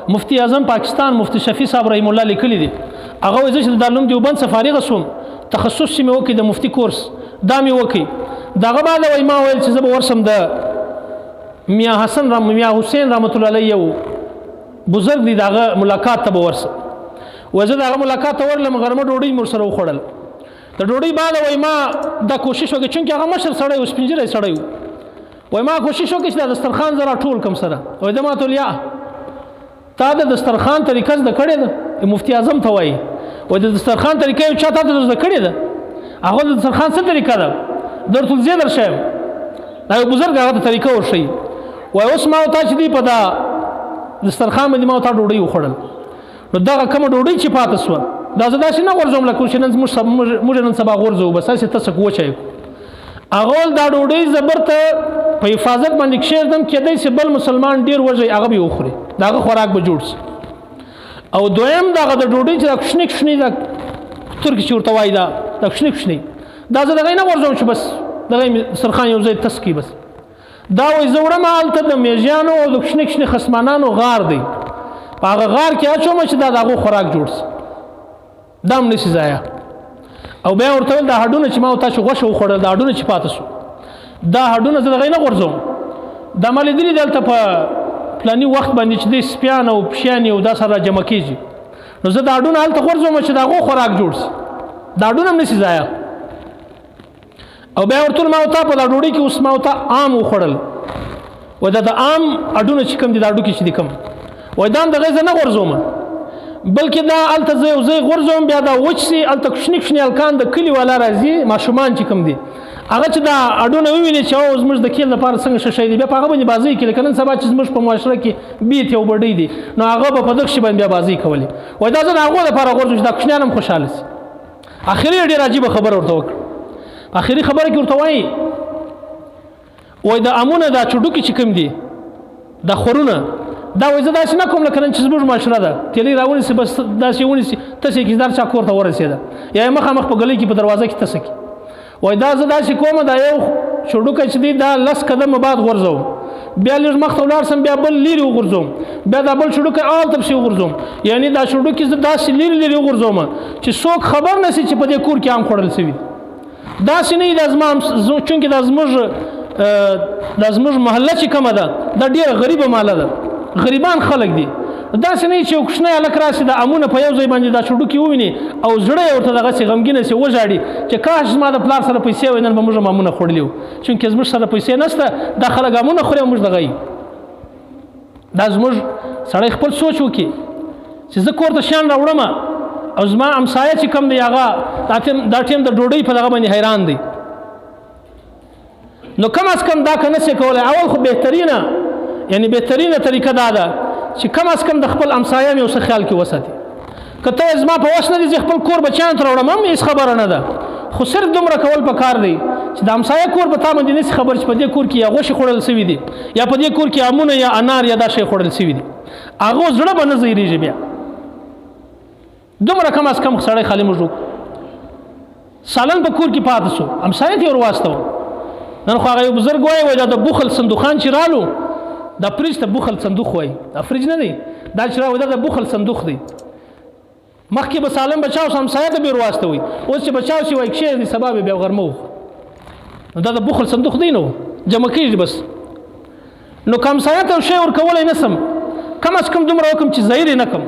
مفتی اعظم پاکستان مفتی شفیع صاحب رحم الله لیکلی دي هغه وایي چې دارالعلوم دیوبند څخه فارغ شوم تخصص چې مې وکړي د مفتی کورس دا مې وکړي دغه بعد وایي ما ویل چې زه به ورسم د میا حسین رحمت الله علیه یو بزرګ دی دغه ملاقات ته به ورسم وایي زه دغه ملاقات ته ورلم غرمه ډوډۍ مې ورسره وخوړل د ډوډۍ بعد وایي ما دا کوشش وکړ چونکې هغه مشر سړی و سپین ږیری سړی و وایي ما کوشش وکړ چې دا دسترخوان زه راټول کړم سره وایي ده ما ته یا تا د دسترخوان طریقه زده کړې ده مفتی اعظم ته وایي وایي د دسترخوان طریقه یو چا تا ته زده کړې ده هغه د دسترخوان څه طریقه ده درته وزې درښیم دا یو بزرګ هغه ته طریقه ورښیي وایي اوس ما ورته چې دی په دا دسترخوان باندې ما ورته ډوډۍ وخوړل نو دغه کومه ډوډۍ چې پاتې شوه دا زه داسې نه غورځوم لکه چې موږ نن سبا غورځوو بس هسې ته څه وچی هغه دا ډوډۍ زه برته په حفاظت باندې کښېږدم کېدی چې بل مسلمان ډېر وږی هغه به یې وخوري د هغه خوراک به جوړ شي او دویم دغه د ډوډۍ چې دا کوچنۍ کوچنۍ دا ترکي چې ورته وایي دا کوچنۍ کوچنۍ دا زه دغه یې نه غورځوم چې بس دغه یې دسترخوان یو ځای تس کړي بس دا وایي زه وړم هلته د میږیانو او د کوچنۍ کوچنۍ خصمانانو غار دی په هغه غار کې اچوم چې دا د هغو خوراک جوړ شي دا هم نشي ضایع او بیا ورته ویل دا هډونه چې ما ورته چې غوښه وخوړل دا هډونه چې پاتې شو دا هډونه زه دغه یې نه غورځوم دا ما لیدلي دي هلته په پلاني وخت باندې چې دی سپیان او پشیانې او دا سره راجمع کېږي نو زه دا هډونه هلته غورځوم چې د هغو خوراک جوړ شي دا هډونه هم نشي ضایع او بیا ورته ما ورته په دا ډوډۍ کې اوس ما ورته آم وخوړل وایي دا د آم هډونه چې کوم دي دا هډوکي چې دي کوم وایي دا هم دغه زه نه غورځوم بلکې دا هلته زه یو ځای غورځوم بیا دا وچ سي هلته کوچني کوچني هلکان د کلي والا راځي ماشومان چې کوم دي هغه چې دا هډونه وویني چې او زموږ د کیل لپاره څنګه ښه شی دی بیا په هغه باندې بازۍ کوي لکه نن سبا چې زموږ په معاشره کې بیت یو بډۍ دی نو هغه به په دغه شي باندې بیا بازۍ کولې وایي دا زه د هغو لپاره غورځوم چې دا کوچنیان هم خوشحاله شي اخري ډېر عجیبه خبره ورته وکړه اخري خبره کې ورته وایي وایي د امونه دا چوډوکي چې کوم دي دا خورونه دا وایي زه داسې نه کوم لکه نن چې زموږ معاشره ده تیلی راونیسي بس داسې ونیسي تسې کړي دار چا کور ته ورسېده یا یې مخامخ په ګلۍ کې په دروازه کې تسه کړي وایي دا زه داسې کوم دا یو چوډوکی چې دی دا 10 قدمه بعد غورځوم بیا لږ مخ ته ولاړ سم بیا بل لرې وغورځوم بیا دا بل چوډوکی هلته پسې وغورځوم یعنې دا چوډوکي زه داسې لرې لرې وغورځوم چې څوک خبر نه شي چې په دې کور کې هم خوړل شوي داسې نه وي دا زما چونکې دا زموږ محله چې کومه ده دا ډېره غریبه محله ده غریبان خلک دي داسې نه چې یو کوچنی هلک راشي د امونه په یو ځای باندې دا چوډوکي وویني او زړه یې ورته دغسې غمګینه شي وژاړي چې کاش زما د پلار سره پیسې وای نن به موږ هم امونه خوړلي وو چونکې زموږ سره پیسې نشته دا خلک امونه خوري او موږ دغه یو دا زموږ سړی خپل سوچ وکړي چې زه کور ته شیان راوړم او زما همسایه چې کوم دی هغه دا ټیم د ډوډۍ په دغه باندې حیران دی نو کم از کم دا که نشي کولی اول خو بهترینه یعنی بهترینه طریقه دا ده چې کم از کم د خپل همسایه مې اوسه خیال کې وساتي که ته زما په وس نه دي چې خپل کور بچیانو ته راوړم هم هېڅ خبره نه ده خو صرف دومره کول پکار دی چې د همسایه کور به تا باندې نشي خبر چې په دې کور کې یا غوښې خوړل شوي دي یا په دې کور کې امونه یا انار یا دا شی خوړل شوي دي هغو زړه به نه ځایېږي بیا دومره کم از کم سړی خالي موږ سالن په کور کې پاتې شو همسایه ته یې ورواستوه نن خو هغه یو بزرګ وایي دا د بخل صندوقان چې رالو دا فریج ته بخل صندوق وایي دا فریج نه دی دا چې راوړي دا د بخل صندوق دی مخکې به سالم بچاو شو همسایه ته به یې ورواستوي اوس چې بچاو شي وایي کښېږدي سبا به بیا غرمه وخورو نو دا د بخل صندوق دی نو جمع کېږي بس نو که همسایه ته یو شی ورکولی نه شم کم از کم دومره وکړم چې ظاهر یې نه کړم